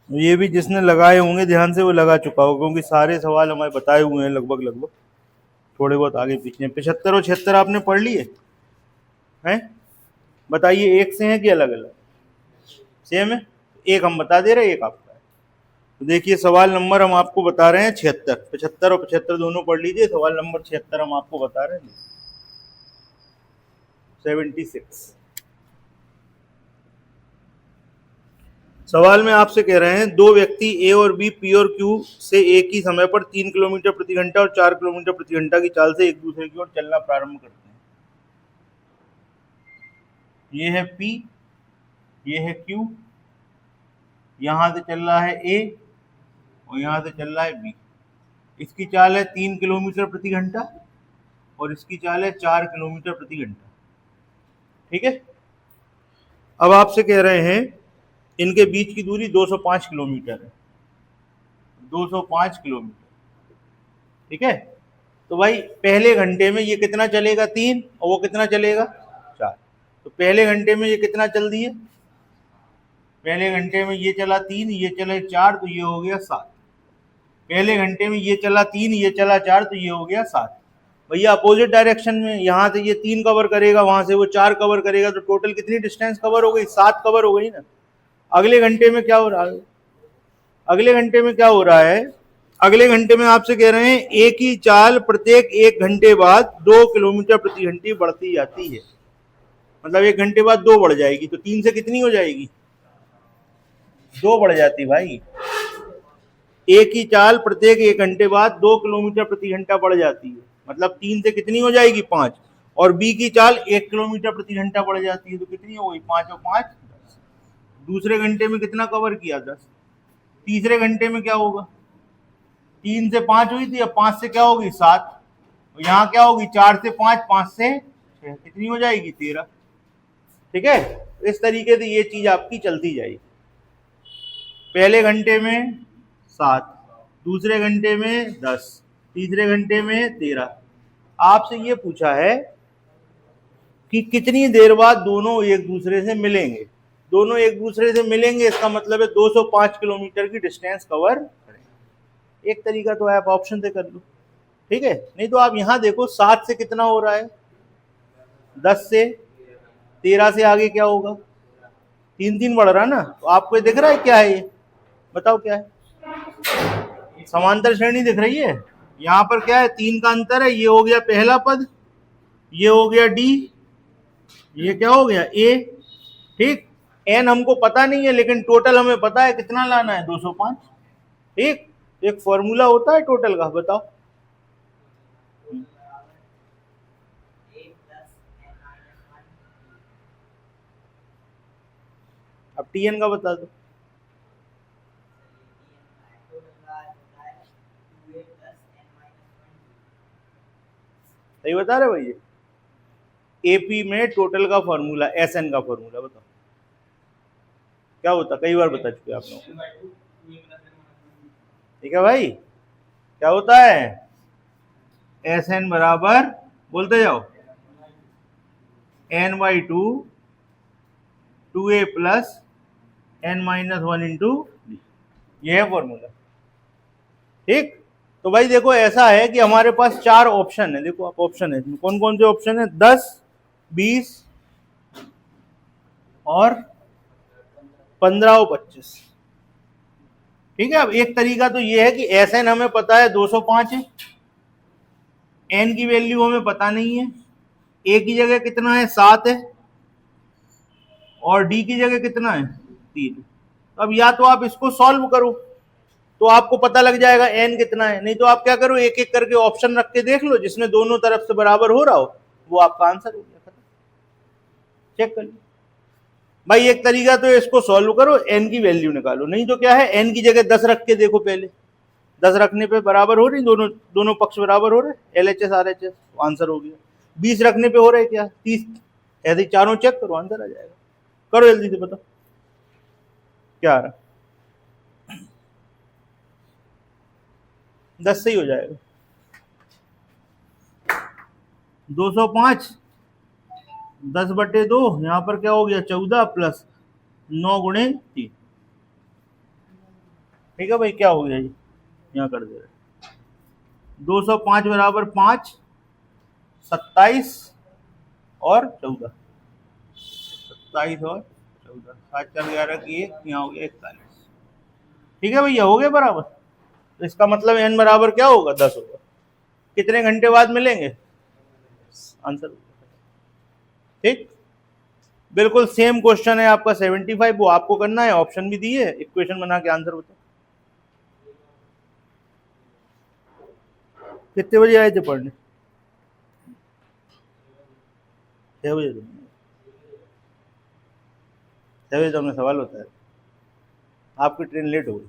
ये भी जिसने लगाए होंगे ध्यान से वो लगा चुका होगा, क्योंकि सारे सवाल हमारे बताए हुए हैं लगभग लगभग, थोड़े बहुत आगे पीछे। 75 और 76 आपने पढ़ लिए हैं? बताइए एक से हैं कि अलग अलग? सेम है। एक हम बता दे रहे हैं, एक आपका है। तो देखिए सवाल नंबर हम आपको बता रहे हैं 76, 75 और 75 दोनों पढ़ लीजिए। सवाल नंबर 76 हम आपको बता रहे हैं, 76। सवाल में आपसे कह रहे हैं दो व्यक्ति ए और बी पी और क्यू से एक ही समय पर 3 किलोमीटर प्रति घंटा और 4 किलोमीटर प्रति घंटा की चाल से एक दूसरे की ओर चलना प्रारंभ करते हैं। ये है पी, ये है क्यू, यहां से चल रहा है ए और यहां से चल रहा है बी। इसकी चाल है 3 किलोमीटर प्रति घंटा और इसकी चाल है 4 किलोमीटर प्रति घंटा। ठीक है। अब आपसे कह रहे हैं इनके बीच की दूरी 205 किलोमीटर है, 205 किलोमीटर। ठीक है। तो भाई पहले घंटे में ये कितना चलेगा? 3, और वो कितना चलेगा? 4। तो पहले घंटे में ये कितना चल दिए? पहले घंटे में ये चला 3, ये चले 4, तो ये हो गया 7। पहले घंटे में ये चला 3, ये चला 4, तो ये हो गया 7। भैया अपोजिट डायरेक्शन में, यहाँ से ये 3 कवर करेगा, वहां से वो 4 कवर करेगा, तो टोटल कितनी डिस्टेंस कवर हो गई? 7 कवर हो गई ना। अगले घंटे में क्या हो रहा है? अगले घंटे में क्या हो रहा है? अगले घंटे में आपसे कह रहे हैं एक ही चाल प्रत्येक 1 घंटे बाद 2 किलोमीटर प्रति घंटे बढ़ती जाती है। मतलब 1 घंटे बाद 2 बढ़ जाएगी, तो 3 से कितनी हो जाएगी? 2 बढ़ जाती भाई। एक ही चाल प्रत्येक 1 घंटे बाद 2 किलोमीटर प्रति घंटा बढ़ जाती है, मतलब 3 से कितनी हो जाएगी? 5। और बी की चाल 1 किलोमीटर प्रति घंटा बढ़ जाती है, तो कितनी हो गई? 5 और 5 10। दूसरे घंटे में कितना कवर किया? 10। तीसरे घंटे में क्या होगा? 3 से 5 हुई थी, अब 5 से क्या होगी? 7। यहाँ क्या होगी? 4 से 5, 5 से 6, कितनी हो जाएगी? 13। ठीक है। इस तरीके से ये चीज आपकी चलती जाएगी। पहले घंटे में 7, दूसरे घंटे में 10, तीसरे घंटे में 13। आपसे ये पूछा है कि कितनी देर बाद दोनों एक दूसरे से मिलेंगे। दोनों एक दूसरे से मिलेंगे, इसका मतलब है 205 किलोमीटर की डिस्टेंस कवर करेंगे। एक तरीका तो आप ऑप्शन से कर लो, ठीक है। नहीं तो आप यहां देखो 7 से कितना हो रहा है? 10 से, 13 से आगे क्या होगा? 3 3 बढ़ रहा ना। तो आपको दिख रहा है क्या है ये? बताओ क्या है? समांतर श्रेणी दिख रही है। यहाँ पर क्या है? 3 का अंतर है। ये हो गया पहला पद, ये हो गया डी, ये क्या हो गया? ए। ठीक। एन हमको पता नहीं है, लेकिन टोटल हमें पता है कितना लाना है? 205। ठीक। एक फॉर्मूला होता है टोटल का, बताओ। अब टीएन का बता दो। सही बता रहे भैया? एपी में टोटल का फॉर्मूला, एसएन का फॉर्मूला बताओ क्या होता? कई बार बता चुके आप लोग। ठीक है भाई, क्या होता है? एस एन बराबर, बोलते जाओ, N by two, 2a plus N minus 1 into D. ये है फॉर्मूला। ठीक। तो भाई देखो ऐसा है कि हमारे पास 4 ऑप्शन है। देखो आप ऑप्शन है, कौन कौन से ऑप्शन है? 10, 20 और 15 और 25। ठीक है। अब एक तरीका तो ये है कि एस एन हमें पता है 205 है, एन की वैल्यू हमें पता नहीं है, ए की जगह कितना है? 7 है, और डी की जगह कितना है? 3। अब या तो आप इसको सॉल्व करो तो आपको पता लग जाएगा एन कितना है, नहीं तो आप क्या करो, एक एक करके ऑप्शन रख के देख लो, जिसमें दोनों तरफ से बराबर हो रहा हो वो आपका आंसर हो गया। चेक कर लो भाई। एक तरीका तो इसको सॉल्व करो, एन की वैल्यू निकालो, नहीं तो क्या है, एन की जगह 10 रख के देखो। पहले 10 रखने पे बराबर हो रही, दोनों दोनों पक्ष बराबर हो रहे, LHS RHS, आंसर हो गया। 20 रखने पे हो रहे क्या? 30। ऐसे चारों चेक करो, आंसर आ जाएगा। करो जल्दी से, बताओ क्या आ रहा? 10 से ही हो जाएगा। 205 10/2, यहाँ पर क्या हो गया? 14 प्लस 9 गुणे 3। ठीक है भाई, क्या हो गया जी, यहाँ कर दे रहे 205 बराबर 5, 27 और 14, 27 और 14, 7 4 11 की 1, यहाँ हो गया 41। ठीक है भैया, हो गया बराबर। तो इसका मतलब n बराबर क्या होगा, 10 होगा। कितने घंटे बाद मिलेंगे, आंसर। ठीक, बिल्कुल सेम क्वेश्चन है आपका 75, वो आपको करना है, ऑप्शन भी दिए, इक्वेशन बना के आंसर बताओ। कितने बजे आए थे पढ़ने, 6 बजे। 6 बजे तो हमें सवाल होता है, आपकी ट्रेन लेट हो गई।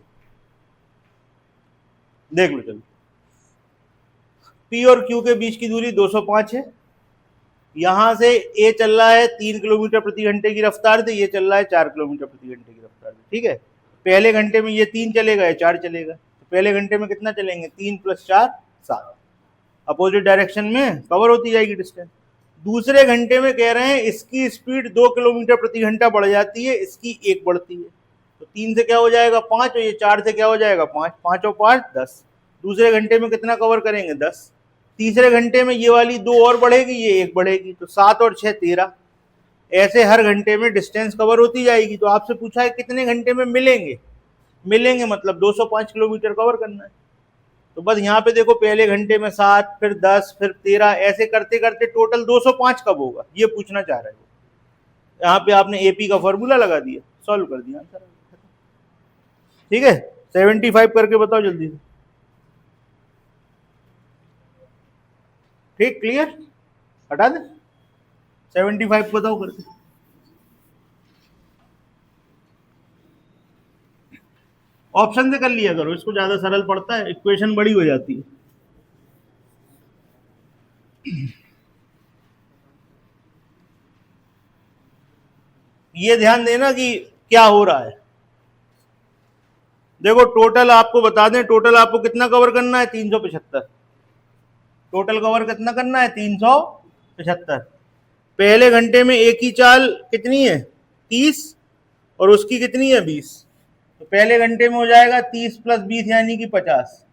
देख लो चलो, P और Q के बीच की दूरी 205 है। यहां से A चल रहा है 3 किलोमीटर प्रति घंटे की रफ्तार से, ये चल रहा है 4 किलोमीटर प्रति घंटे की रफ्तार से। ठीक है, पहले घंटे में ये 3 चलेगा, ये 4 चलेगा, तो पहले घंटे में कितना चलेंगे, 3 + 4 7, अपोजिट डायरेक्शन में कवर होती जाएगी डिस्टेंस। दूसरे घंटे में कह रहे हैं इसकी स्पीड 2 किलोमीटर प्रति घंटा बढ़ जाती है, इसकी 1 बढ़ती है, तो 3 से क्या हो जाएगा 5, और ये 4 से क्या हो जाएगा 5, 5 और 5 10। दूसरे घंटे में कितना कवर करेंगे, 10। तीसरे घंटे में ये वाली 2 और बढ़ेगी, ये 1 बढ़ेगी, तो 7 और 6 13। ऐसे हर घंटे में डिस्टेंस कवर होती जाएगी। तो आपसे पूछा है कितने घंटे में मिलेंगे मतलब 205 किलोमीटर कवर करना है। तो बस यहाँ पे देखो, पहले घंटे में 7, फिर 10, फिर 13, ऐसे करते करते टोटल 205 कब होगा, ये पूछना चाह रहे हो। यहाँ पे आपने एपी का फॉर्मूला लगा दिया, सॉल्व कर दिया आंसर। ठीक है, 75 करके बताओ जल्दी से। ठीक, क्लियर, हटा दे 75 बताओ करके। ऑप्शन से कर लिया करो, इसको ज्यादा सरल पड़ता है, इक्वेशन बड़ी हो जाती है। ये ध्यान देना कि क्या हो रहा है। देखो टोटल आपको बता दें, टोटल आपको कितना कवर करना है, 375। टोटल कवर कितना करना है, 375। पहले घंटे में एक ही चाल कितनी है, 30, और उसकी कितनी है, 20। तो पहले घंटे में हो जाएगा 30 + 20 यानी कि 50,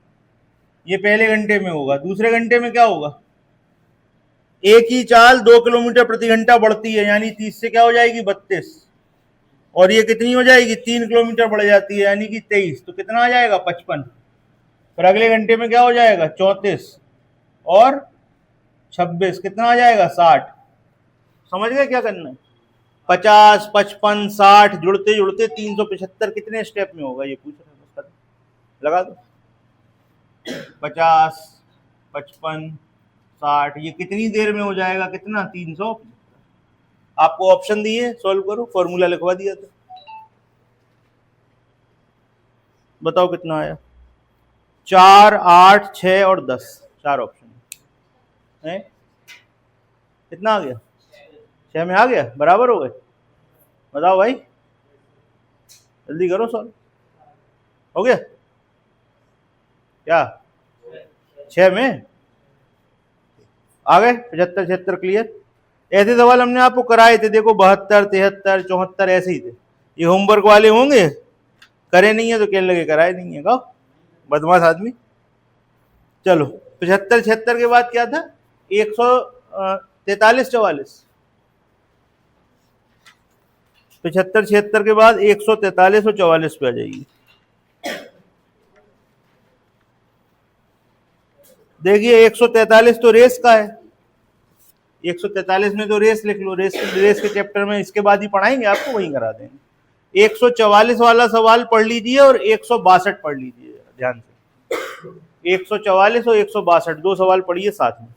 ये पहले घंटे में होगा। दूसरे घंटे में क्या होगा, एक ही चाल 2 किलोमीटर प्रति घंटा बढ़ती है, यानी 30 से क्या हो जाएगी 32, और ये कितनी हो जाएगी, 3 किलोमीटर बढ़ जाती है, यानी कि 23, तो कितना आ जाएगा 55। फिर अगले घंटे में क्या हो जाएगा 34 और 26, कितना आ जाएगा 60। समझ गए क्या करना है, 50 55 60 जुड़ते जुड़ते 375 कितने स्टेप में होगा, ये पूछ रहे हैं, लगा दो। 50 55 60, ये कितनी देर में हो जाएगा, कितना 300। आपको ऑप्शन दिए, सॉल्व करो, फॉर्मूला लिखवा दिया था, बताओ कितना आया। 4 8 6 और 10, 4 ऑप्शन है, कितना आ गया, 6 में आ गया, बराबर हो गए। बताओ भाई, जल्दी करो सॉल्व, हो गया क्या, 6 में आ गए। 75 76 क्लियर। ऐसे सवाल हमने आपको कराए थे, देखो 72 73 74 ऐसे ही थे। ये होमवर्क वाले होंगे, करे नहीं है तो कहने लगे कराए नहीं है, कहो बदमाश आदमी। चलो 75 76 के बाद क्या था, 143 44। 75 76 के बाद 143 और 44 पे आ जाइए। देखिए 143 तो रेस का है, 143 में तो रेस लिख लो, रेस के चैप्टर में इसके बाद ही पढ़ाएंगे आपको, वहीं करा देंगे। 144 वाला सवाल पढ़ लीजिए और 162 पढ़ लीजिए ध्यान से। 144 और 162 दो सवाल पढ़िए साथ में।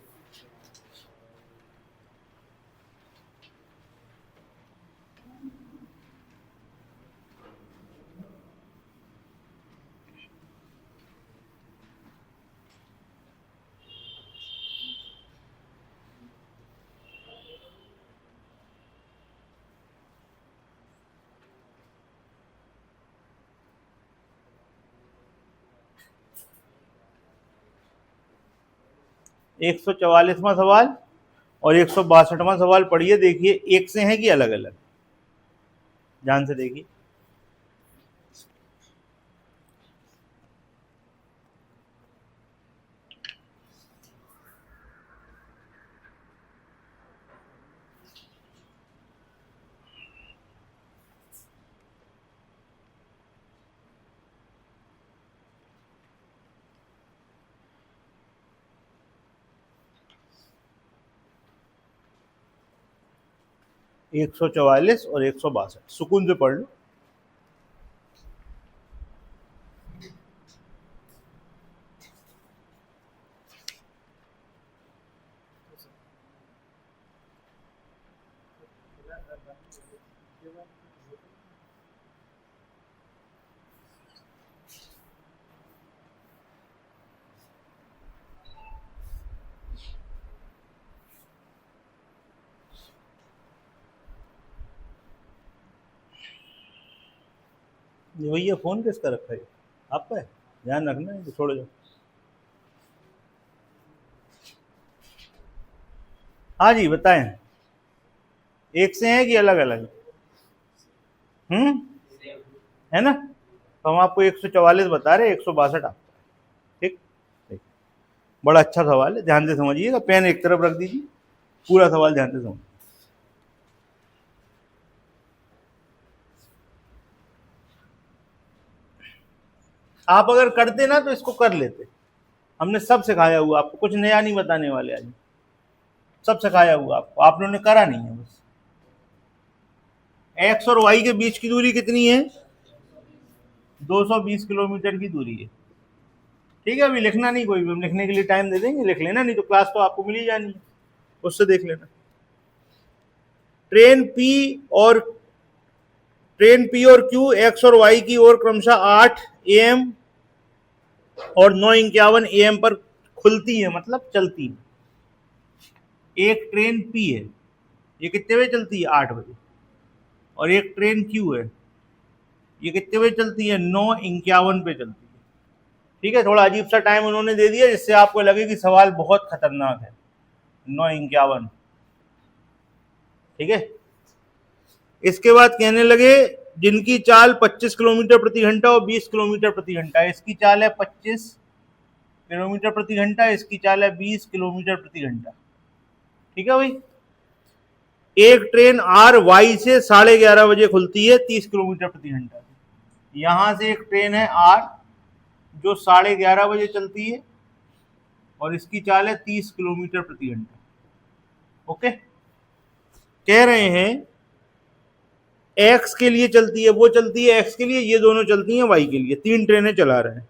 एक 144वां सवाल और 162वां सवाल पढ़िए, देखिए एक से है कि अलग अलग, ध्यान से देखिए। 144 और 162, सुकून से पढ़ लो। ये भैया फोन किसका रखा है? आपका है? ध्यान रखना है, तो छोड़ जाओ। हाँ जी बताएं, एक से हैं कि अलग अलग? है ना, तो हम आपको 144 बता रहे, 162 आपका। ठीक ठीक, बड़ा अच्छा सवाल है, ध्यान से समझिएगा। पेन एक तरफ रख दीजिए, पूरा सवाल ध्यान से समझिए। आप अगर करते ना तो इसको कर लेते, हमने सब सिखाया हुआ आपको, कुछ नया नहीं बताने वाले आज, सब सिखाया हुआ आपको, आप लोगों ने करा नहीं है बस। एक्स और वाई के बीच की दूरी कितनी है? 220 किलोमीटर की दूरी है। ठीक है, अभी लिखना नहीं कोई भी, हम लिखने के लिए टाइम दे देंगे, लिख लेना, नहीं तो क्लास तो आपको मिल ही जानी है, उससे देख लेना। ट्रेन पी और क्यू एक्स और वाई की ओर क्रमशः 8 AM और 9:51 AM पर खुलती है, मतलब चलती है। एक ट्रेन पी है, ये कितने बजे चलती है? 8 बजे। और एक ट्रेन क्यू है, ये कितने बजे चलती है? 9:51 पे चलती है। ठीक है, थोड़ा अजीब सा टाइम उन्होंने दे दिया जिससे आपको लगे कि सवाल बहुत खतरनाक है। 9:51, ठीक है। इसके बाद कहने लगे जिनकी चाल 25 किलोमीटर प्रति घंटा और 20 किलोमीटर प्रति घंटा है। इसकी चाल है 25 किलोमीटर प्रति घंटा, इसकी चाल है 20 किलोमीटर प्रति घंटा। ठीक है भाई। एक ट्रेन आर वाई से 11:30 बजे खुलती है 30 किलोमीटर प्रति घंटा। यहां से एक ट्रेन है आर जो 11:30 बजे चलती है और इसकी चाल है 30 किलोमीटर प्रति घंटा। ओके, कह रहे हैं एक्स के लिए चलती है, वो चलती है एक्स के लिए, ये दोनों चलती हैं वाई के लिए, 3 ट्रेनें चला रहे हैं।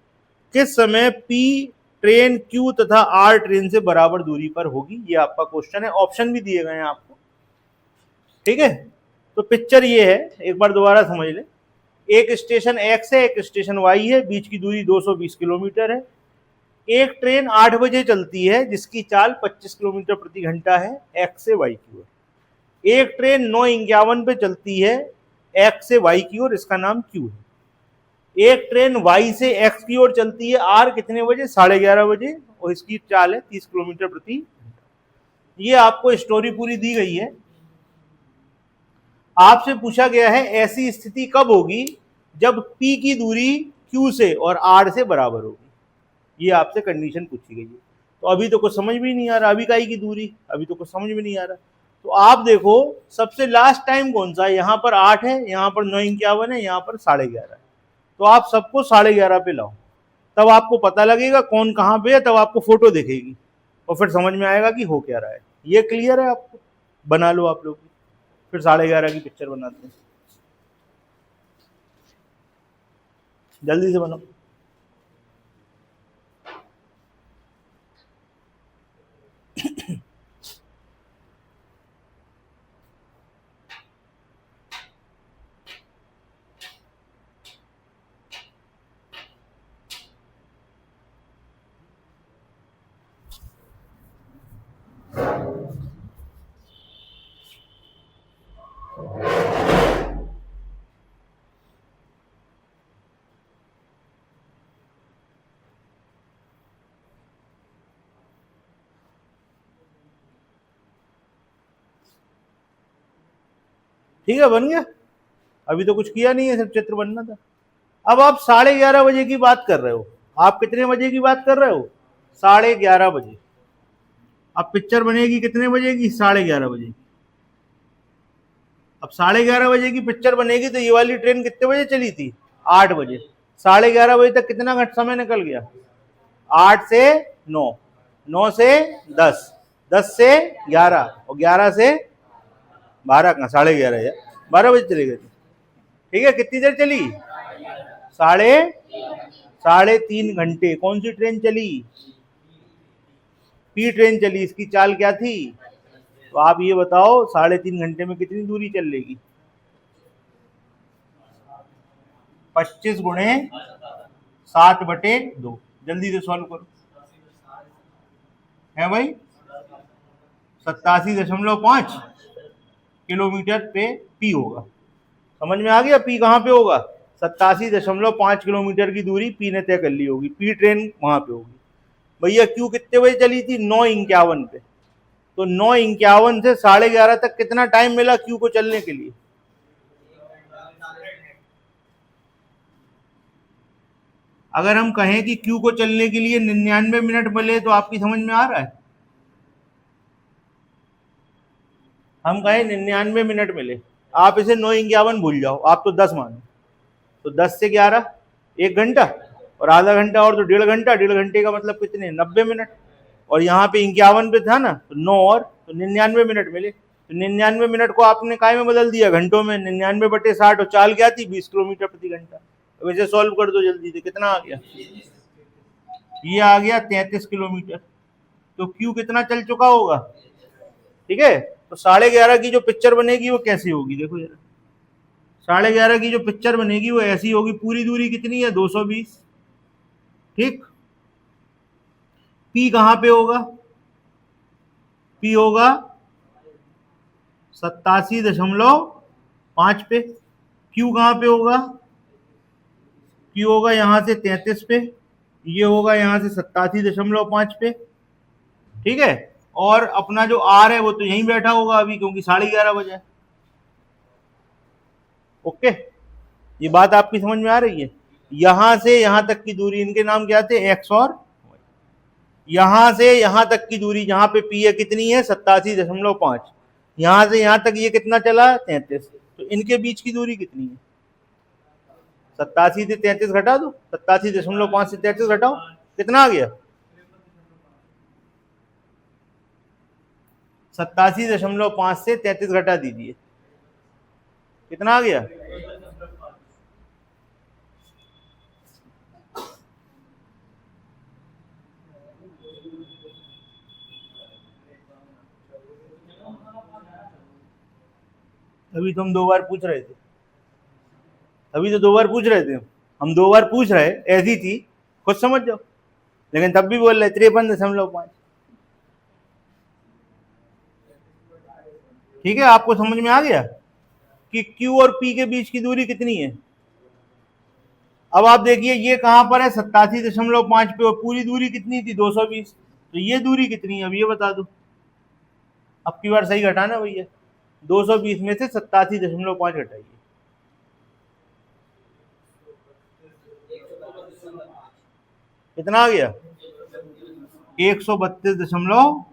किस समय पी ट्रेन क्यू तथा आर ट्रेन से बराबर दूरी पर होगी? ये आपका क्वेश्चन है, ऑप्शन भी दिए गए हैं आपको। ठीक है, तो पिक्चर ये है, एक बार दोबारा समझ ले। एक स्टेशन एक्स है, एक स्टेशन वाई है, बीच की दूरी 220 किलोमीटर है। एक ट्रेन 8 बजे चलती है जिसकी चाल 25 किलोमीटर प्रति घंटा है एक्स से वाई की ओर। एक ट्रेन 9:51 पे चलती है एक्स से वाई की ओर, इसका नाम क्यू है। एक ट्रेन वाई से एक्स की ओर चलती है आर कितने बजे? 11:30 बजे, और इसकी चाल है 30 किलोमीटर प्रति घंटा। ये आपको स्टोरी पूरी दी गई है। आपसे पूछा गया है ऐसी स्थिति कब होगी जब P की दूरी Q से और R से बराबर होगी। ये आपसे कंडीशन पूछी गई है। तो अभी तो कुछ समझ में नहीं आ रहा, अभी काई की दूरी, अभी तो कुछ समझ में नहीं आ रहा। तो आप देखो सबसे लास्ट टाइम कौन सा है? यहाँ पर 8 है, यहाँ पर 9:51 है, यहाँ पर 11:30 है। तो आप सबको 11:30 पे लाओ, तब आपको पता लगेगा कौन कहाँ पे है, तब आपको फोटो दिखेगी और फिर समझ में आएगा कि हो क्या रहा है। ये क्लियर है आपको? बना लो आप लोग, फिर 11:30 की पिक्चर बनाते हैं, जल्दी से बनाओ। ठीक है, बन गया? अभी तो कुछ किया नहीं है, सिर्फ चित्र बनना था। अब आप 11:30 बजे की बात कर रहे हो, आप कितने बजे की बात कर रहे हो? 11:30 बजे। अब पिक्चर बनेगी कितने बजे की? 11:30 बजे। अब 11:30 बजे की पिक्चर बनेगी तो ये वाली ट्रेन कितने बजे चली थी? 8 बजे। 11:30 बजे तक कितना समय निकल गया? 8 से 9, 9 से 10, 10 से 11 और 11 से 12 कहाँ, 11:30 यार, 12 बजे चले गए थे। ठीक है, कितनी देर चली? साढ़े 3.5 घंटे। कौन सी ट्रेन चली? पी ट्रेन चली। इसकी चाल क्या थी? तो आप ये बताओ 3.5 घंटे में कितनी दूरी चल लेगी? 25 गुणे 7/2। जल्दी से सॉल्व करो। है भाई 87.5 किलोमीटर पे पी होगा। समझ में आ गया पी कहाँ पे होगा? 87.5 किलोमीटर की दूरी पी ने तय कर ली होगी। पी ट्रेन वहां पे होगी। भैया क्यू कितने बजे चली थी? 9:51 पे। तो 9:51 से 11:30 तक कितना टाइम मिला क्यू को चलने के लिए? अगर हम कहें कि क्यू को चलने के लिए 99 मिनट मिले तो आपकी समझ में आ रहा है? हम कहें 99 मिनट मिले, आप इसे 9:51 भूल जाओ, आप तो 10 मानो। तो 10 से 11 1 घंटा, और आधा घंटा और तो 1.5 घंटा। 1.5 घंटे का मतलब कितने? 90 मिनट। और यहाँ पे 51 पे था ना, तो 9 और तो 99 मिनट मिले। तो 99 मिनट को आपने काय में बदल दिया? घंटों में। 99/60। और चाल क्या थी? 20 किलोमीटर प्रति घंटा। अब इसे सॉल्व कर दो जल्दी से। कितना आ गया? ये आ गया 33 किलोमीटर। तो क्यू कितना चल चुका होगा? ठीक है, तो 11:30 की जो पिक्चर बनेगी वो कैसी होगी? देखो जरा, 11:30 की जो पिक्चर बनेगी वो ऐसी होगी। पूरी दूरी कितनी है? 220। ठीक, पी कहां पे होगा? पी होगा 87.5 पे। क्यू कहां पे होगा? क्यू होगा यहां से 33 पे। ये होगा यहां से 87.5 पे। ठीक है, और अपना जो आर है वो तो यहीं बैठा होगा अभी, क्योंकि 11:30 बजे। ओके, ये बात आपकी समझ में आ रही है? यहां से यहां तक की दूरी, इनके नाम क्या थे? एक्स और यहां से यहां तक की दूरी जहां पे पी है कितनी है? 87.5। यहां से यहां तक ये कितना चला? 33। तो इनके बीच की दूरी कितनी है? 87 से 33 घटा दो। 87.5 से 33 घटाओ, कितना आ गया? 87.5 से 33 घटा दीजिए, कितना आ गया? अभी तो हम 2 बार पूछ रहे थे। अभी तो 2 बार पूछ रहे थे हम 2 बार पूछ रहे, ऐसी थी, खुद समझ जाओ। लेकिन तब भी बोल रहे 53.5। ठीक है, आपको समझ में आ गया कि Q और P के बीच की दूरी कितनी है? अब आप देखिए ये कहां पर है? 87.5 पे। और पूरी दूरी कितनी थी? 220। तो ये दूरी कितनी है अब ये बता दो। अब की बार सही घटाना भैया, 220 में से 87.5 घटाइए। कितना आ गया? 132.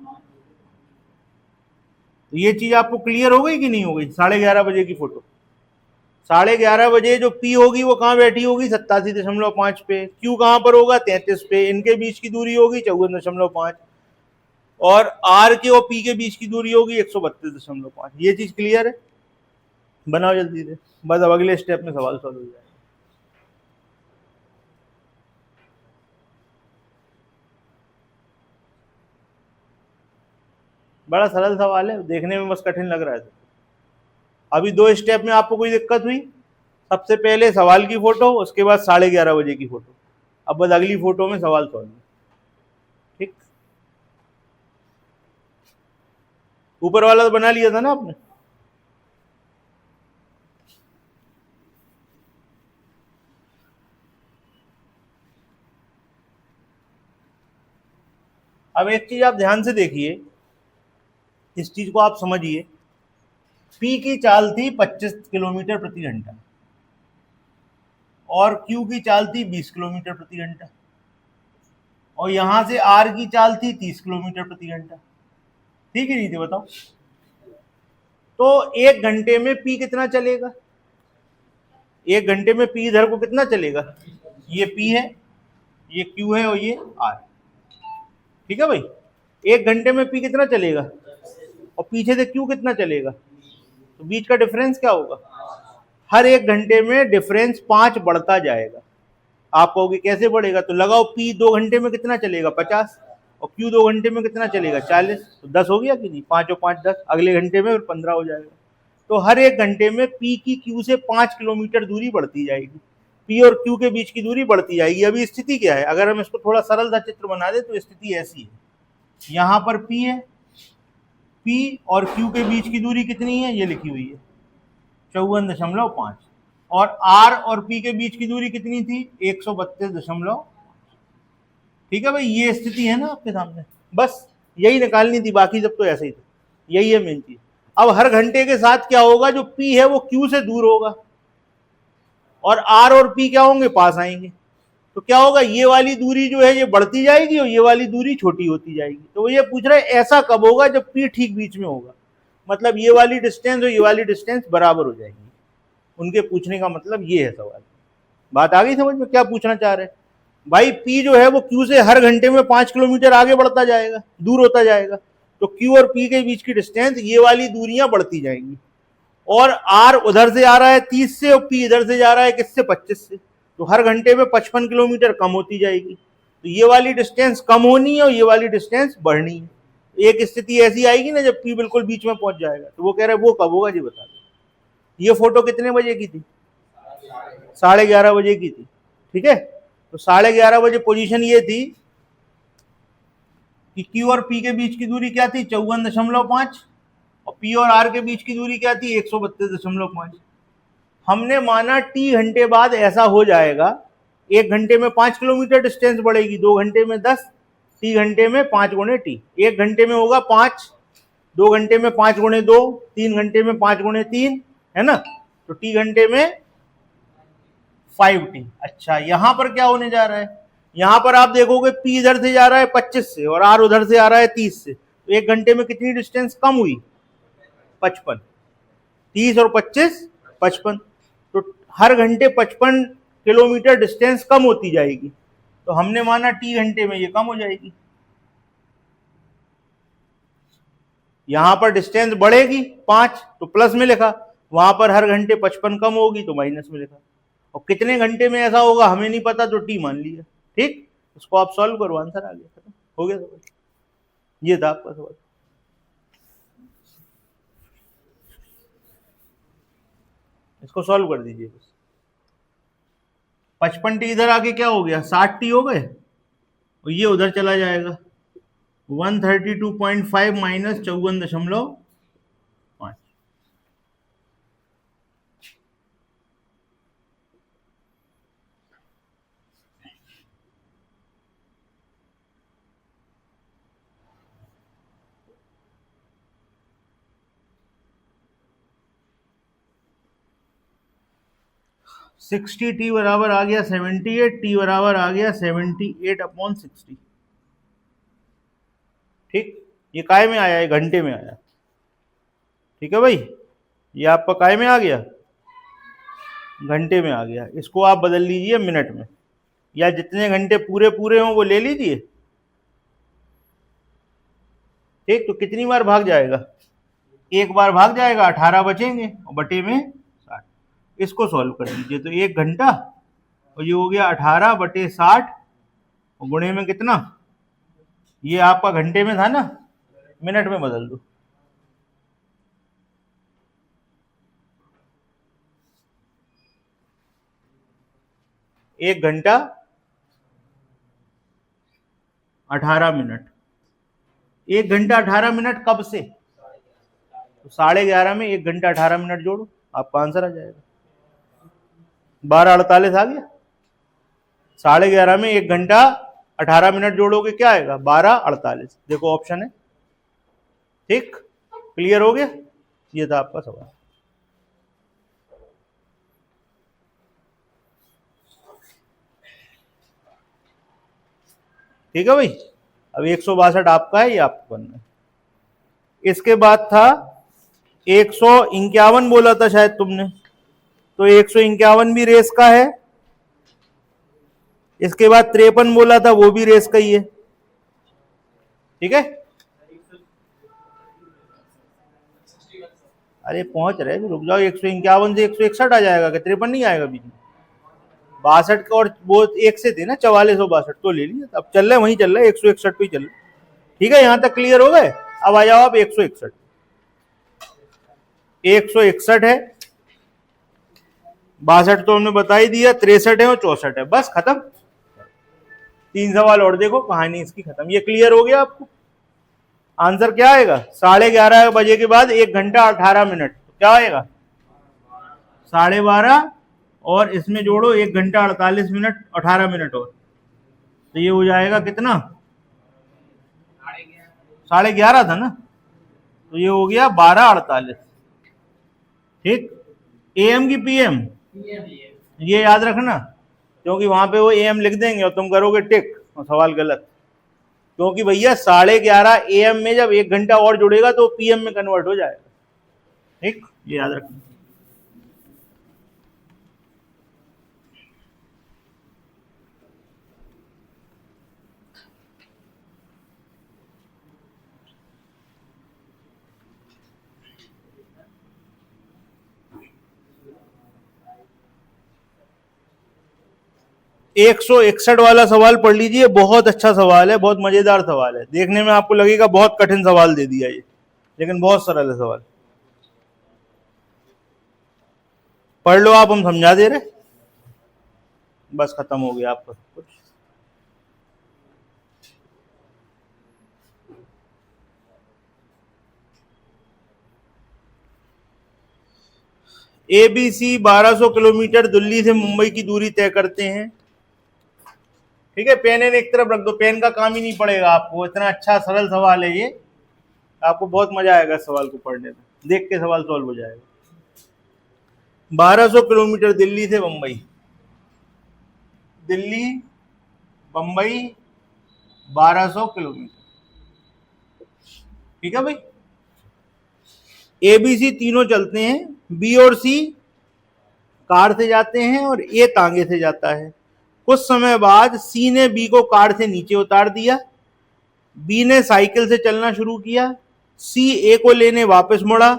ये चीज आपको क्लियर हो गई कि नहीं हो गई? 11:30 बजे की फोटो। 11:30 बजे जो पी होगी वो कहाँ बैठी होगी? 87.5 पे। क्यू कहाँ पर होगा? 33 पे। इनके बीच की दूरी होगी 54.5। और आर के और पी के बीच की दूरी होगी 132.5। ये चीज क्लियर है? बनाओ जल्दी से, बस अब अगले स्टेप में सवाल सॉल्व हो जाएगा। बड़ा सरल सवाल है, देखने में बस कठिन लग रहा है। अभी 2 स्टेप में आपको कोई दिक्कत हुई? सबसे पहले सवाल की फोटो, उसके बाद 11:30 बजे की फोटो। अब बस अगली फोटो में सवाल सॉल्व। ठीक, ऊपर वाला तो बना लिया था ना आपने? अब एक चीज आप ध्यान से देखिए, इस चीज को आप समझिए। पी की चाल थी 25 किलोमीटर प्रति घंटा और क्यू की चाल थी 20 किलोमीटर प्रति घंटा, और यहां से आर की चाल थी 30 किलोमीटर प्रति घंटा। ठीक है, नहीं थी? बताओ तो 1 घंटे में पी कितना चलेगा? 1 घंटे में पी इधर को कितना चलेगा? ये पी है, ये क्यू है और ये आर। ठीक है भाई, 1 घंटे में पी कितना चलेगा? और पीछे से क्यू कितना चलेगा? तो बीच का डिफरेंस क्या होगा, हर 1 घंटे में डिफरेंस 5 बढ़ता जाएगा। आप कहोगे कैसे बढ़ेगा, तो लगाओ P 2 घंटे में कितना चलेगा 50 और Q 2 घंटे में कितना चलेगा 40, तो 10 हो गया कि नहीं, 5 और 5 10, अगले घंटे में फिर 15 हो जाएगा। तो हर 1 घंटे में P की Q से 5 किलोमीटर दूरी बढ़ती जाएगी, P और Q के बीच की दूरी बढ़ती जाएगी। अभी स्थिति क्या है, अगर हम इसको थोड़ा सरल सा चित्र बना दे तो स्थिति ऐसी है, यहाँ पर P है, P और Q के बीच की दूरी कितनी है, ये लिखी हुई है 54.5, और R और P के बीच की दूरी कितनी थी 132. ठीक है भाई, ये स्थिति है ना आपके सामने, बस यही निकालनी थी, बाकी सब तो ऐसे ही था, यही है मेन चीज। अब हर घंटे के साथ क्या होगा, जो P है वो Q से दूर होगा और R और P क्या होंगे, पास आएंगे। तो क्या होगा, ये वाली दूरी जो है ये बढ़ती जाएगी और ये वाली दूरी छोटी होती जाएगी। तो वो ये पूछ रहा है ऐसा कब होगा, जब P ठीक बीच में होगा, मतलब ये वाली डिस्टेंस और ये वाली डिस्टेंस बराबर हो जाएगी। उनके पूछने का मतलब ये है सवाल। बात आ गई समझ में, क्या पूछना चाह रहे हैं भाई, P जो है वो Q से हर घंटे में 5 किलोमीटर आगे बढ़ता जाएगा, दूर होता जाएगा, तो Q और P के बीच की डिस्टेंस ये वाली दूरियां बढ़ती जाएंगी, और R उधर से आ रहा है 30 से और P इधर से जा रहा है किससे 25 से, तो हर घंटे में 55 किलोमीटर कम होती जाएगी। तो ये वाली डिस्टेंस कम होनी है और ये वाली डिस्टेंस बढ़नी है। एक स्थिति ऐसी आएगी ना जब P बिल्कुल बीच में पहुंच जाएगा, तो वो कह रहे हैं वो कब होगा जी बता दो। ये फोटो कितने बजे की थी, 11:30 बजे की थी, ठीक है। तो 11:30 बजे पोजीशन ये थी कि Q और P के बीच की दूरी क्या थी 54.5 और P और R के बीच की दूरी क्या थी 132.5। हमने माना T घंटे बाद ऐसा हो जाएगा, 1 घंटे में 5 किलोमीटर डिस्टेंस बढ़ेगी, 2 घंटे में 10, T घंटे में 5 गुणे T, 1 घंटे में होगा 5, 2 घंटे में 5 गुणे 2, 3 घंटे में 5 गुणे 3, है ना, तो T घंटे में 5T। अच्छा, यहां पर क्या होने जा रहा है, यहां पर आप देखोगे P इधर से जा रहा है 25 से और R उधर से आ रहा है 30 से, तो 1 घंटे में कितनी डिस्टेंस कम हुई 55, 30 और 25 55, तो हर घंटे 55 किलोमीटर डिस्टेंस कम होती जाएगी। तो हमने माना T घंटे में ये कम हो जाएगी, यहां पर डिस्टेंस बढ़ेगी 5 तो प्लस में लिखा, वहां पर हर घंटे 55 कम होगी तो माइनस में लिखा, और कितने घंटे में ऐसा होगा हमें नहीं पता, तो T मान लिया। ठीक, उसको आप सॉल्व करो, आंसर आ गया, खत्म हो गया सवाल। ये था आपका सवाल। इसको सॉल्व कर दीजिए बस। 55T इधर आके क्या हो गया 60T हो गए, और ये उधर चला जाएगा 132.5 माइनस 54.5। 60T बराबर आ गया 78, T बराबर आ गया 78/60। ठीक, ये काय में आया है, घंटे में आया, ठीक है भाई, ये आपका काय में आ गया, घंटे में आ गया। इसको आप बदल लीजिए मिनट में, या जितने घंटे पूरे पूरे हों वो ले लीजिए। ठीक, तो कितनी बार भाग जाएगा, एक बार भाग जाएगा, 18 बचेंगे और बटे में 60। इसको सॉल्व कर लीजिए, तो 1 घंटा और ये हो गया 18/60 और गुणे में कितना, ये आपका घंटे में था ना, मिनट में बदल दो। एक घंटा 18 मिनट, 1 घंटा 18 मिनट कब से, तो 11:30 में 1 घंटा 18 मिनट जोड़ो, आपका आंसर आ जाएगा 12:48 आ गया। 11:30 में 1 घंटा 18 मिनट जोड़ोगे क्या आएगा 12:48, देखो ऑप्शन है। ठीक, क्लियर हो गया, ये था आपका सवाल। ठीक है भाई, अब 162 आपका है, ये आपको करना है। इसके बाद था 151 बोला था शायद तुमने, तो 151 भी रेस का है। इसके बाद 53 बोला था, वो भी रेस का ही है। ठीक है, अरे पहुंच रहे, रुक जाओ। 151 से 161 आ जाएगा कि 53 नहीं आएगा बीच में? 62 का, और वो एक से थे ना 44 और 62, तो ले लिया। अब चल रहे वहीं चल रहे, 161 पे ही चल रहे। ठीक है, यहां तक क्लियर हो गए। अब आ जाओ आप 161। 161 है, 62 तो हमने बता ही दिया, 63 है और 64 है। बस खत्म। 3 सवाल और देखो, कहानी इसकी खत्म। ये क्लियर हो गया आपको? आंसर क्या आएगा? 11:30 बजे के बाद 1 घंटा 18 मिनट। तो क्या आएगा? 12:30 और इसमें जोड़ो 1 घंटा 48 मिनट, 18 मिनट और, तो ये हो जाएगा कितना? 11:30 था ना, तो ये हो गया 12:48। ठीक, एएम की पीएम, ये याद रखना, क्योंकि वहां पे वो एएम लिख देंगे और तुम करोगे टिक और सवाल गलत। क्योंकि भैया 11:30 एएम में जब 1 घंटा और जुड़ेगा तो पीएम में कन्वर्ट हो जाएगा। ठीक, ये याद रखना। एक 161 वाला सवाल पढ़ लीजिए, बहुत अच्छा सवाल है, बहुत मजेदार सवाल है। देखने में आपको लगेगा बहुत कठिन सवाल दे दिया ये, लेकिन बहुत सरल है सवाल। पढ़ लो आप, हम समझा दे रहे। बस खत्म हो गया आपका कुछ। एबीसी 1200 किलोमीटर दिल्ली से मुंबई की दूरी तय करते हैं। ठीक है, पेन एक तरफ रख दो, पेन का काम ही नहीं पड़ेगा आपको। इतना अच्छा सरल सवाल है ये, आपको बहुत मजा आएगा सवाल को पढ़ने में, देख के सवाल सॉल्व हो जाएगा। 1200 किलोमीटर दिल्ली से मुंबई, दिल्ली मुंबई 1200 किलोमीटर। ठीक है भाई, एबीसी तीनों चलते हैं, बी और सी कार से जाते हैं और ए तांगे से जाता है। कुछ समय बाद सी ने बी को कार से नीचे उतार दिया, बी ने साइकिल से चलना शुरू किया, सी ए को लेने वापस मुड़ा,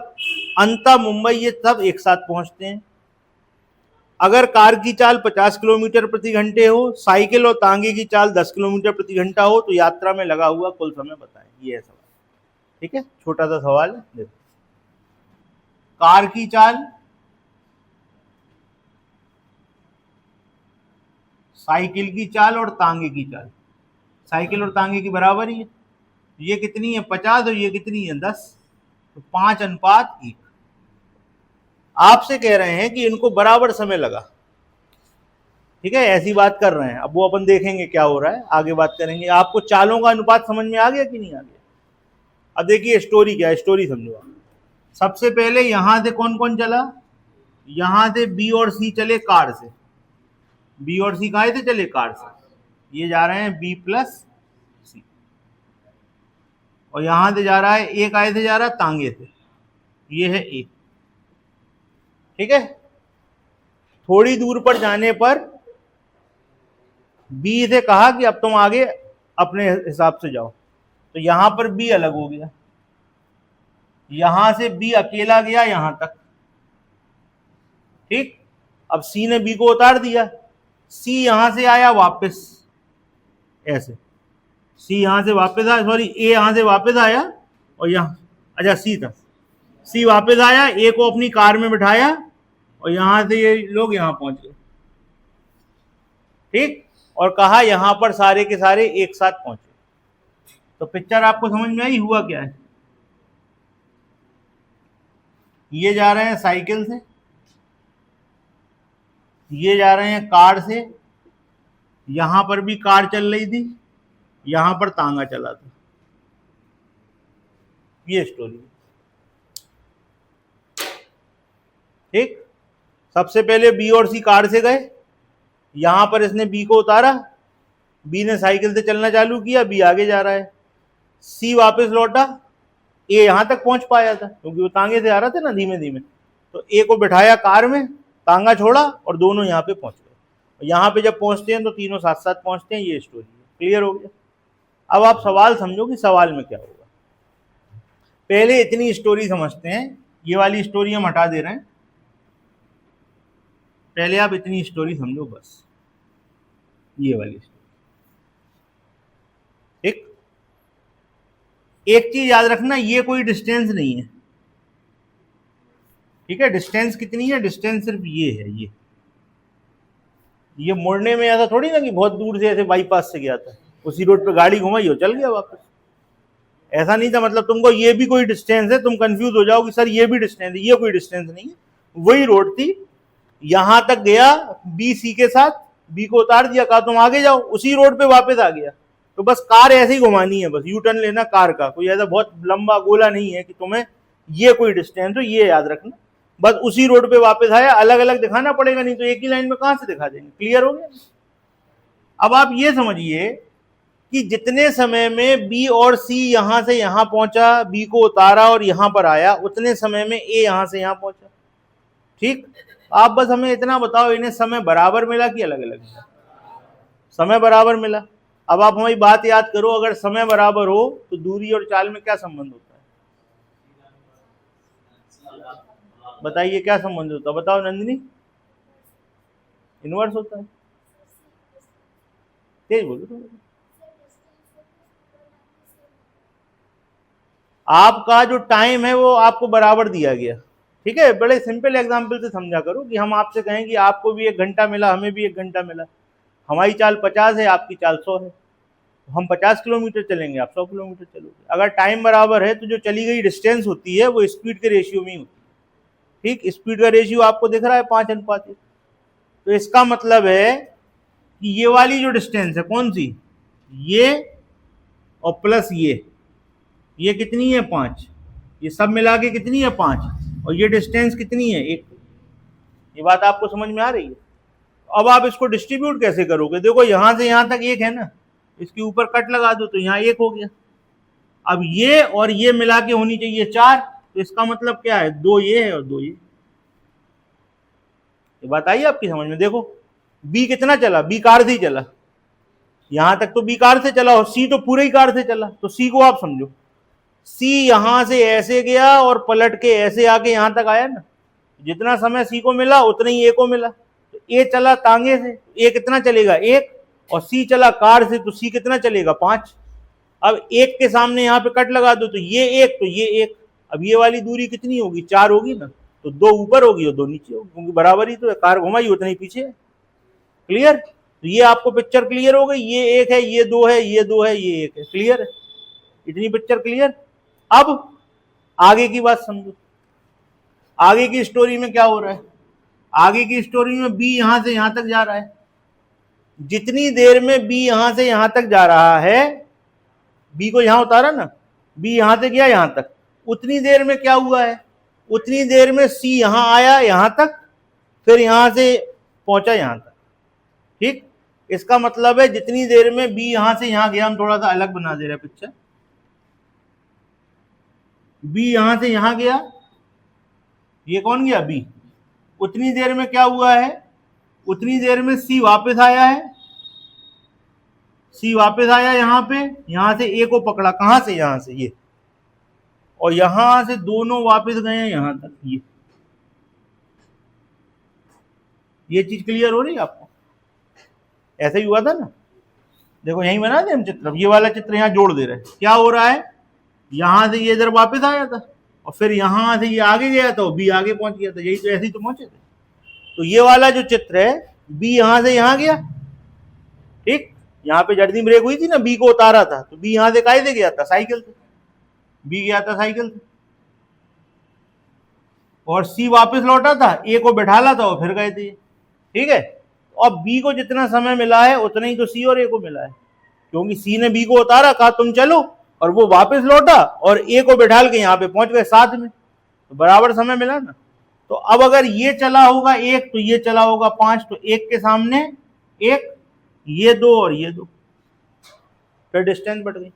अंततः मुंबई ये सब एक साथ पहुंचते हैं। अगर कार की चाल 50 किलोमीटर प्रति घंटे हो, साइकिल और तांगे की चाल 10 किलोमीटर प्रति घंटा हो, तो यात्रा में लगा हुआ कुल समय बताएं। ये है सवाल। ठीक है, छोटा सा सवाल है। देखो, कार की चाल, साइकिल की चाल और तांगे की चाल, साइकिल और तांगे की बराबर ही है। ये कितनी है? 50 और ये कितनी है? 10, तो 5:1। आपसे कह रहे हैं कि इनको बराबर समय लगा। ठीक है, ऐसी बात कर रहे हैं। अब वो अपन देखेंगे क्या हो रहा है, आगे बात करेंगे। आपको चालों का अनुपात समझ में आ गया कि नहीं आ गया? अब देखिए स्टोरी क्या है, स्टोरी समझो। सबसे पहले यहां से कौन कौन चला? यहां से बी और सी चले कार से। बी और सी कहां से चले? कार से। ये जा रहे हैं बी प्लस सी, और यहां से जा रहा है ए, कहां से जा रहा है? तांगे से। ये है ए। ठीक है, थोड़ी दूर पर जाने पर बी से कहा कि अब तुम आगे अपने हिसाब से जाओ, तो यहां पर बी अलग हो गया। यहां से बी अकेला गया यहां तक। ठीक, अब सी ने बी को उतार दिया, सी यहां से आया वापस, ऐसे सी यहां से वापस आया, सॉरी ए यहां से वापस आया, और यहां, अच्छा सी था, सी वापस आया, ए को अपनी कार में बिठाया, और यहां से ये लोग यहां पहुंच गए। ठीक, और कहा यहां पर सारे के सारे एक साथ पहुंचे। तो पिक्चर आपको समझ में आई? हुआ क्या है? ये जा रहे हैं साइकिल से, ये जा रहे हैं कार से, यहां पर भी कार चल रही थी, यहां पर तांगा चला था। ये स्टोरी। ठीक, सबसे पहले बी और सी कार से गए, यहां पर इसने बी को उतारा, बी ने साइकिल से चलना चालू किया, बी आगे जा रहा है, सी वापस लौटा, ए यहां तक पहुंच पाया था क्योंकि वो तांगे से आ रहा था ना धीमे धीमे, तो ए को बिठाया कार में, तांगा छोड़ा और दोनों यहाँ पे पहुंच गए। यहाँ पे जब पहुंचते हैं तो तीनों साथ साथ पहुंचते हैं। ये स्टोरी है, क्लियर हो गया? अब आप सवाल समझो कि सवाल में क्या होगा। पहले इतनी स्टोरी समझते हैं ये वाली स्टोरी हम हटा दे रहे हैं, पहले आप इतनी स्टोरी समझो बस, ये वाली स्टोरी। ठीक, एक चीज याद रखना, ये कोई डिस्टेंस नहीं है, ठीक है। डिस्टेंस कितनी है? डिस्टेंस सिर्फ ये है, ये मुड़ने में ऐसा थोड़ी ना कि बहुत दूर से ऐसे बाईपास से गया था, उसी रोड पे गाड़ी घुमाई हो चल गया वापस, ऐसा नहीं था। मतलब तुमको ये भी कोई डिस्टेंस है, तुम कंफ्यूज हो जाओगे सर ये भी डिस्टेंस है, ये कोई डिस्टेंस नहीं है, वही रोड थी, यहां तक गया बी सी के साथ, बी को उतार दिया, कहा तुम आगे जाओ, उसी रोड पे वापस आ गया। तो बस कार ऐसे ही घुमानी है, बस यू टर्न लेना कार का, कोई ऐसा बहुत लंबा गोला नहीं है कि तुम्हें ये कोई डिस्टेंस हो, ये याद रखना। बस उसी रोड पे वापस आया, अलग अलग दिखाना पड़ेगा, नहीं तो एक ही लाइन में कहां से दिखा देंगे। क्लियर हो गया? अब आप ये समझिए कि जितने समय में बी और सी यहां से यहां पहुंचा, बी को उतारा और यहां पर आया, उतने समय में ए यहां से यहां पहुंचा। ठीक, आप बस हमें इतना बताओ, इन्हें समय बराबर मिला कि अलग अलग मिला? समय बराबर मिला। अब आप हमारी बात याद करो, अगर समय बराबर हो तो दूरी और चाल में क्या संबंध होता है? बताइए क्या संबंध होता है? बताओ नंदिनी। इनवर्स होता है। तेज बोलो तो। आपका जो टाइम है वो आपको बराबर दिया गया, ठीक है। बड़े सिंपल एग्जांपल से समझा करो कि हम आपसे कहें कि आपको भी 1 घंटा मिला, हमें भी 1 घंटा मिला, हमारी चाल 50 है, आपकी चाल 100 है, हम 50 किलोमीटर चलेंगे, आप 100 किलोमीटर चलोगे। अगर टाइम बराबर है तो जो चली गई डिस्टेंस होती है वो स्पीड के रेशियो में ही होती है। ठीक, स्पीड का रेशियो आपको दिख रहा है 5:1। तो इसका मतलब है कि ये वाली जो डिस्टेंस है कौन सी, ये और प्लस ये कितनी है? 5। ये सब मिला के कितनी है? 5। और ये डिस्टेंस कितनी है? 1। ये बात आपको समझ में आ रही है? अब आप इसको डिस्ट्रीब्यूट कैसे करोगे? देखो यहां से यहां तक 1 है ना, इसके ऊपर कट लगा दो तो यहाँ 1 हो गया। अब ये और ये मिला के होनी चाहिए 4, तो इसका मतलब क्या है? 2 ये है और 2 ये। बात आई आपकी समझ में? देखो बी कितना चला, बी कार से ही चला, यहां तक तो बी कार से चला, और सी तो पूरे ही कार से चला। तो सी को आप समझो, सी यहां से ऐसे गया और पलट के ऐसे आके यहां तक आया ना, जितना समय सी को मिला उतना ही ए को मिला। तो ए चला तांगे से, ए कितना चलेगा? 1, और सी चला कार से, तो सी कितना चलेगा? 5। अब 1 के सामने यहाँ पे कट लगा दो तो ये 1, तो ये 1। अब ये वाली दूरी कितनी होगी? 4 होगी ना, तो 2 ऊपर होगी और 2 नीचे होगी, क्योंकि बराबर ही तो है, कार घुमाई उतना ही पीछे है। क्लियर? तो ये आपको पिक्चर क्लियर हो गई, ये 1 है, ये 2 है, ये 2 है, ये 1 है। क्लियर है? इतनी पिक्चर क्लियर? अब आगे की बात समझो, आगे की स्टोरी में क्या हो रहा है? आगे की स्टोरी में बी यहां से यहां तक जा रहा है, जितनी देर में बी यहां से यहां तक जा रहा है, बी को यहां उतारा ना, बी यहां से गया यहां तक, उतनी देर में क्या हुआ है? उतनी देर में सी यहां आया यहां तक, फिर यहां से पहुंचा यहां तक। ठीक, इसका मतलब है जितनी देर में बी यहां से यहां गया, हम थोड़ा सा अलग बना दे रहे हैं पिक्चर, बी यहां से यहां गया, ये कौन गया? बी। उतनी देर में क्या हुआ है? उतनी देर में सी वापस आया है, सी वापस आया यहां पे, यहां से ए को पकड़ा, कहां से? यहां से ये, और यहां से दोनों वापस गए हैं यहां तक। ये चीज क्लियर हो रही है आपको? ऐसा ही हुआ था ना, देखो यही बना दे हम चित्र, ये वाला चित्र यहां जोड़ दे रहे हैं। क्या हो रहा है? यहां से ये इधर वापस आया था, और फिर यहां से ये आगे गया था, बी आगे पहुंच गया था, यही तो, ऐसे ही तो पहुंचे थे। तो ये वाला जो चित्र है, बी यहां से यहां गया, ठीक, यहाँ पे जर्नी ब्रेक हुई थी ना, बी को उतारा था, तो बी यहां से काहे से गया था? साइकिल से। बी गया था साइकिल से, और सी वापस लौटा था, ए को बैठाला था और फिर गए थे। ठीक है, और बी को जितना समय मिला है उतना ही तो सी और ए को मिला है, क्योंकि सी ने बी को उतारा, कहा तुम चलो, और वो वापस लौटा और ए को बैठाल के यहाँ पे पहुंच गए साथ में, तो बराबर समय मिला ना। तो अब अगर ये चला होगा 1 तो ये चला होगा 5, तो 1 के सामने 1, ये 2 और ये 2, फिर डिस्टेंस बढ़ गई।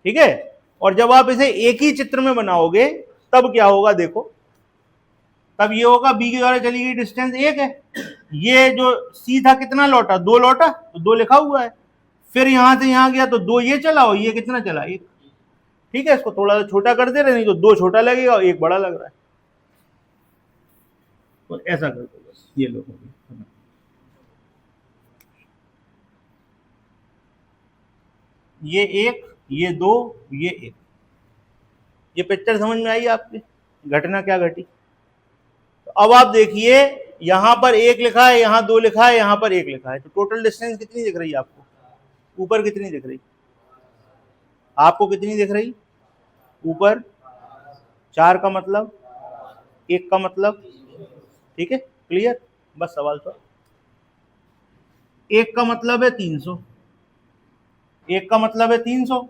ठीक है, और जब आप इसे एक ही चित्र में बनाओगे तब क्या होगा? देखो, तब ये होगा बी के द्वारा चली गई डिस्टेंस 1 है, ये जो सी था कितना लौटा? 2 लौटा, तो 2 लिखा हुआ है, फिर यहां से यहां गया तो 2 ये चला, और ये कितना चला? 1। ठीक है, इसको थोड़ा सा छोटा कर दे रहे, नहीं तो 2 छोटा लगेगा और 1 बड़ा लग रहा है। तो ऐसा कर दो बस, ये लो हो गया। ये एक, ये दो, ये एक। ये पिक्चर समझ में आई आपकी? घटना क्या घटी? तो अब आप देखिए, यहां पर एक लिखा है, यहां दो लिखा है, यहां पर एक लिखा है, तो टोटल डिस्टेंस कितनी दिख रही है आपको? ऊपर कितनी दिख रही? आपको कितनी दिख रही? ऊपर 4 का मतलब, 1 का मतलब, ठीक है, क्लियर? बस सवाल तो, 1 का मतलब है 300, 1 का मतलब है 300।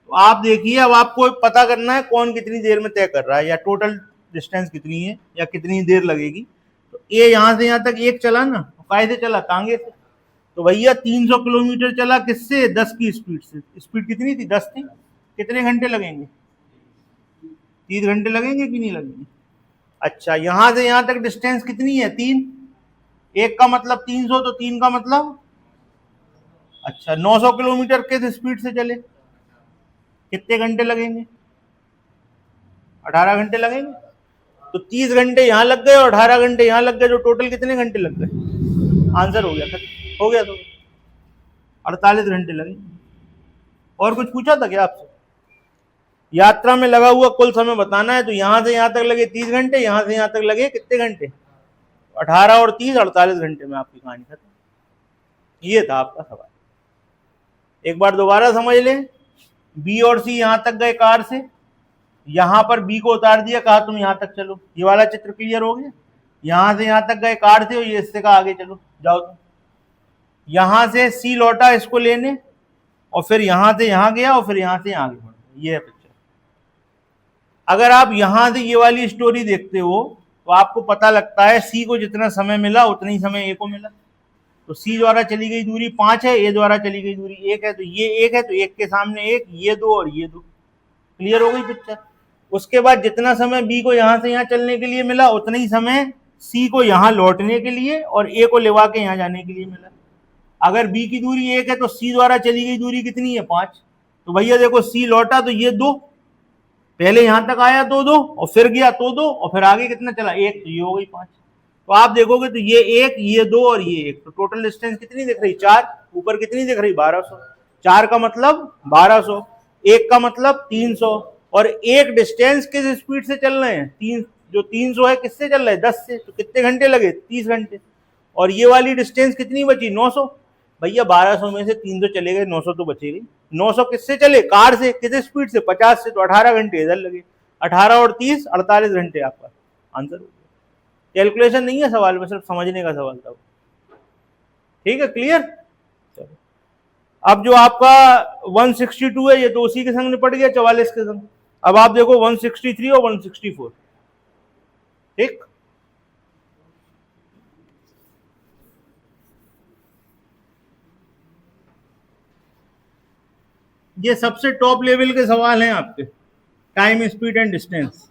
तो आप देखिए, अब आपको पता करना है कौन कितनी देर में तय कर रहा है, या टोटल डिस्टेंस कितनी है, या कितनी देर लगेगी। तो ये यहां से यहां तक एक चला ना, कायदे चला तांगे से, तो भैया 300 किलोमीटर चला, किससे? 10 की स्पीड से। स्पीड कितनी थी? 10 थी। कितने घंटे लगेंगे? 30 घंटे लगेंगे कि नहीं लगेंगे? अच्छा, यहां से यहां तक डिस्टेंस कितनी है? 3। 1 का मतलब 300, तो 3 का मतलब, अच्छा 900 किलोमीटर किस स्पीड से चले? कितने घंटे लगेंगे? 18 घंटे लगेंगे। तो 30 घंटे यहां लग गए और 18 घंटे यहां लग गए, जो टोटल कितने घंटे लग गए? आंसर हो गया, खत्म हो गया। तो 48 घंटे लगेंगे। और कुछ पूछा था क्या आपसे? यात्रा में लगा हुआ कुल समय बताना है, तो यहां से यहां तक लगे 30 घंटे, यहां से यहां तक लगे कितने घंटे? 18 और 30, 48 घंटे में आपकी कहानी खत्म। ये था आपका सवाल। एक बार दोबारा समझ लें। बी और सी यहां तक गए कार से, यहां पर बी को उतार दिया, कहा तुम यहां तक चलो। ये वाला चित्र क्लियर हो गया? यहां से यहां तक गए कार से, और ये इससे कहा आगे चलो, जाओ तुम। यहां से सी लौटा इसको लेने, और फिर यहां से यहां गया, और फिर यहां से आगे बढ़ गया। ये है पिक्चर। अगर आप यहां से ये वाली स्टोरी देखते हो, तो आपको पता लगता है सी को जितना समय मिला उतना ही समय ए को मिला। तो सी द्वारा चली गई दूरी 5 है, ए द्वारा चली गई दूरी 1 है, तो ये 1 है, तो 1 के सामने 1, ये 2 और ये 2। क्लियर हो गई पिक्चर? उसके बाद जितना समय बी को यहां से यहां चलने के लिए मिला, उतना ही समय सी को यहां लौटने के लिए और ए को लेवा के यहां जाने के लिए मिला। अगर बी की दूरी 1 है, तो सी द्वारा चली गई दूरी कितनी है? 5। तो भैया देखो, सी लौटा तो ये 2, पहले यहां तक आया 2 2, और फिर गया तो 2, और फिर आगे कितना चला? 1, तो ये हो गई 5। तो आप देखोगे तो ये 1, ये 2 और ये 1, तो टोटल डिस्टेंस कितनी दिख रही? 4। ऊपर कितनी दिख रही? 1200। 4 का मतलब 1200, 1 का मतलब 300, और एक डिस्टेंस किस स्पीड से चल रहे हैं? 3, जो 300 है किससे चल रहे हैं? 10 से। तो कितने घंटे लगे? 30 घंटे। और ये वाली डिस्टेंस कितनी बची? 900। भैया 1200 में से 300 चले गए, 900 तो बचेगी। 900 किससे चले? कार से। किस स्पीड से? 50 से। तो 18 घंटे इधर लगे। 18 और 30, 48 घंटे आपका आंसर हो गया। कैलकुलेशन नहीं है सवाल में, सिर्फ समझने का सवाल था। ठीक है, क्लियर? चलो, अब जो आपका 162 है, ये तो उसी के संग निपट गया, 44 के संग। अब आप देखो 163 और 164। ठीक, ये सबसे टॉप लेवल के सवाल हैं आपके, टाइम, स्पीड एंड डिस्टेंस।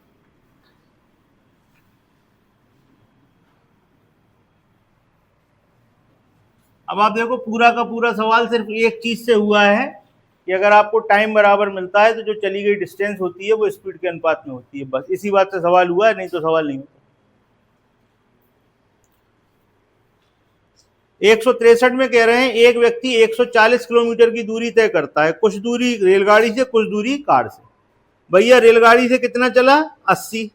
अब आप देखो, पूरा का पूरा सवाल सिर्फ एक चीज से हुआ है कि अगर आपको टाइम बराबर मिलता है, तो जो चली गई डिस्टेंस होती है वो स्पीड के अनुपात में होती है। बस इसी बात से सवाल हुआ है, नहीं तो सवाल नहीं होता। 163 में कह रहे हैं, एक व्यक्ति 140 किलोमीटर की दूरी तय करता है, कुछ दूरी रेलगाड़ी से, कुछ दूरी कार से। भैया रेलगाड़ी से कितना चला? 80।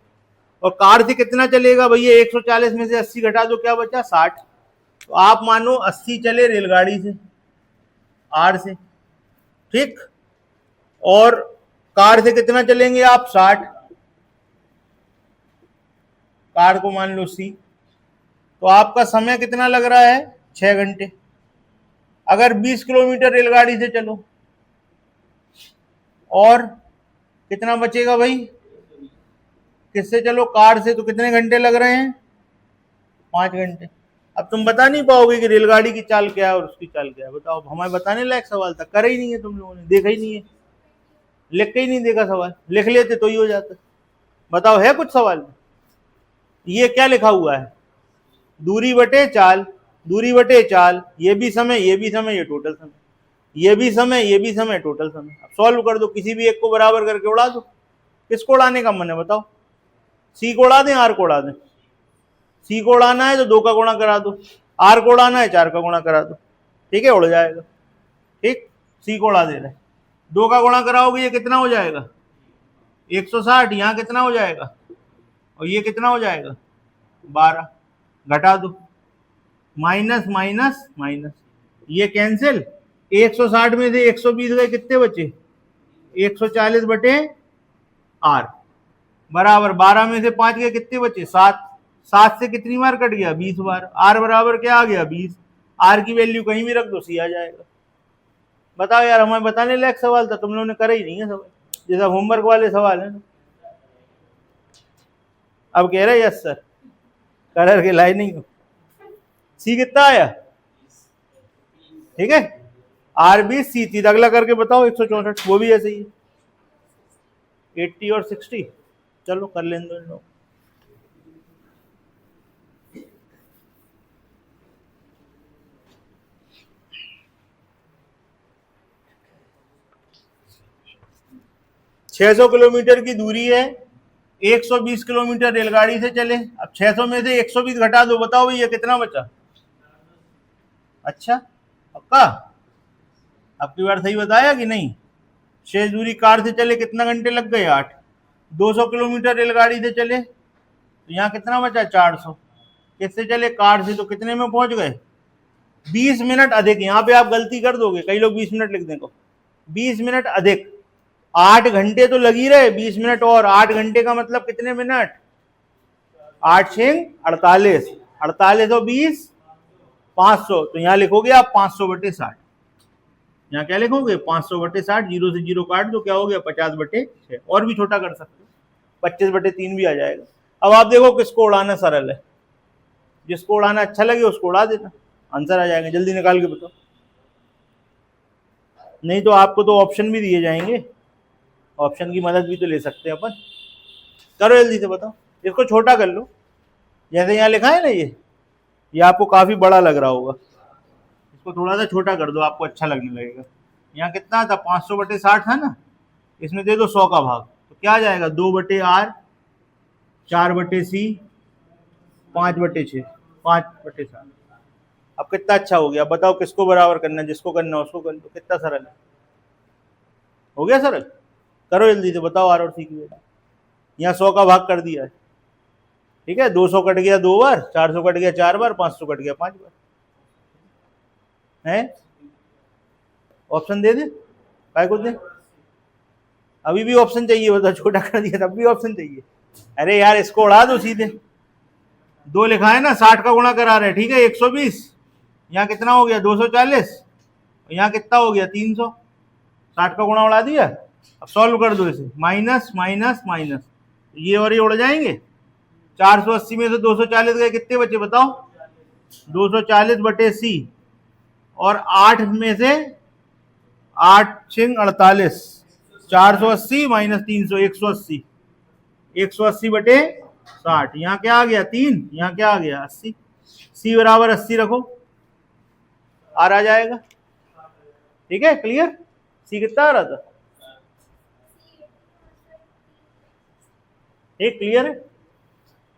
और कार से कितना चलेगा? भैया 140 में से 80 घटा दो, क्या बचा? 60। तो आप मानो 80 चले रेलगाड़ी से, आर से, ठीक, और कार से कितना चलेंगे आप? 60। कार को मान लो सी। तो आपका समय कितना लग रहा है? 6 घंटे। अगर 20 किलोमीटर रेलगाड़ी से चलो, और कितना बचेगा भाई? किससे चलो? कार से। तो कितने घंटे लग रहे हैं? 5 घंटे। अब तुम बता नहीं पाओगे कि रेलगाड़ी की चाल क्या है और उसकी चाल क्या है। बताओ, हमें बताने लायक सवाल था, करे ही नहीं है तुम लोगों ने, देखा ही नहीं है, लिख के ही नहीं देखा सवाल। लिख लेते तो ही हो जाता। बताओ, है कुछ सवाल में? ये क्या लिखा हुआ है? दूरी बटे चाल, दूरी बटे चाल, ये भी समय, ये भी समय, ये टोटल समय, ये भी समय, ये भी समय, टोटल समय। अब सॉल्व कर दो, किसी भी एक को बराबर करके उड़ा दो। किसको उड़ाने का मन है बताओ? सी को उड़ा दें, आर को उड़ा दें? सी को उड़ाना है तो 2 का गुणा करा दो, आर को उड़ाना है 4 का गुणा करा दो, ठीक है, उड़ जाएगा। ठीक, सी को उड़ा दे रहा है, 2 का गुणा कराओगे ये कितना हो जाएगा 160, यहाँ कितना हो जाएगा और ये कितना हो जाएगा 12, घटा दो, माइनस माइनस माइनस, ये कैंसिल, 160 में से 120 गए, कितने बचे 140 बटे आर, बराबर 12 में से 5 गए, कितने बचे 7, 7 से कितनी बार कट गया 20 बार, आर बराबर क्या आ गया 20, आर की वैल्यू कहीं भी रख दो सी आ जाएगा। बताओ यार, हमें बताने लायक सवाल था, तुम लोगों ने करा ही नहीं है सवाल, जैसा होमवर्क वाले सवाल है ना। अब कह रहे यस सर, कलर के लाइनिंग, सी कितना आया, ठीक है, आर 20 सी 30, अगला करके बताओ 164, वो भी ऐसे ही है, 80 और 60, चलो कर लें दो लोग। (600 किलोमीटर की दूरी है, 120 किलोमीटर रेलगाड़ी से चले, अब 600 में से 120 घटा दो, बताओ भैया कितना बचा। अच्छा पक्का, अब की बार सही बताया कि नहीं। शेष दूरी कार से चले कितना घंटे लग गए 8, 200 किलोमीटर रेलगाड़ी से चले तो यहाँ कितना बचा 400, किससे चले कार से, तो कितने में पहुंच गए 20 मिनट अधिक। यहाँ पे आप गलती कर दोगे, कई लोग 20 मिनट लिख देंगे, 20 मिनट अधिक, 8 घंटे तो लगी रहे, 20 मिनट और, 8 घंटे का मतलब कितने मिनट 8 6 48, 48 और 20 500, तो यहाँ लिखोगे आप 500 बटे 60, यहाँ क्या लिखोगे 500 बटे 60, 0 से 0 काट दो, क्या हो गया 50 बटे 6, और भी छोटा कर सकते हो 25 बटे 3 भी आ जाएगा। अब आप देखो किसको उड़ाना सरल है, जिसको उड़ाना अच्छा लगे उसको उड़ा देना, आंसर आ जाएगा, जल्दी निकाल के बताओ, नहीं तो आपको तो ऑप्शन भी दिए जाएंगे, ऑप्शन की मदद भी तो ले सकते हैं अपन, करो जल्दी से बताओ, इसको छोटा कर लो, जैसे यहाँ लिखा है ना ये आपको काफी बड़ा लग रहा होगा, इसको थोड़ा सा छोटा कर दो, आपको अच्छा लगने लगेगा। यहाँ कितना था 500 बटे 60 था ना, इसमें दे दो 100 का भाग, तो क्या आ जाएगा 2 बटे आर, 4 बटे सी, 5 बटे 6, 5 बटे 7। अब कितना अच्छा हो गया, बताओ किसको बराबर करना है, जिसको करना है उसको कर लो, कितना सरल है, हो गया सरल, करो जल्दी से बताओ आर और सी की वैल्यू। यहाँ 100 का भाग कर दिया है, ठीक है, 200 कट गया 2 बार, 400 कट गया 4 बार, 500 कट गया 5 बार, है ऑप्शन दे दे, काय को दे, अभी भी ऑप्शन चाहिए, बताओ छोटा कर दिया तब भी ऑप्शन चाहिए, अरे यार इसको उड़ा दो सीधे, 2 लिखा है ना, 60 का गुणा करा रहे, ठीक है 120, यहाँ कितना हो गया 240, यहाँ कितना हो गया 300, 60 का गुणा उड़ा दिया। अब सॉल्व कर दो इसे, माइनस माइनस माइनस, ये और ये उड़ जाएंगे, 480 में से 240 गए, कितने बचे बताओ 240 बटे सी, और 8 में से 8 6 48, 480 माइनस 300, 180, 180 बटे 60, यहाँ क्या आ गया 3, यहाँ क्या आ गया 80, सी बराबर 80 रखो, आर आ जाएगा, ठीक है क्लियर। सी कितना आ रहा था, एक क्लियर है।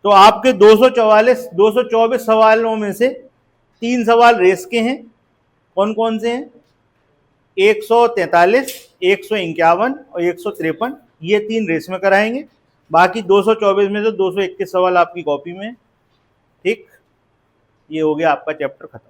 तो आपके 224 सवालों में से 3 सवाल रेस के हैं, कौन कौन से हैं 143, 151 और 153, ये 3 रेस में कराएंगे, बाकी 224 में से 221 सवाल आपकी कॉपी में, ठीक, ये हो गया आपका चैप्टर खत्म।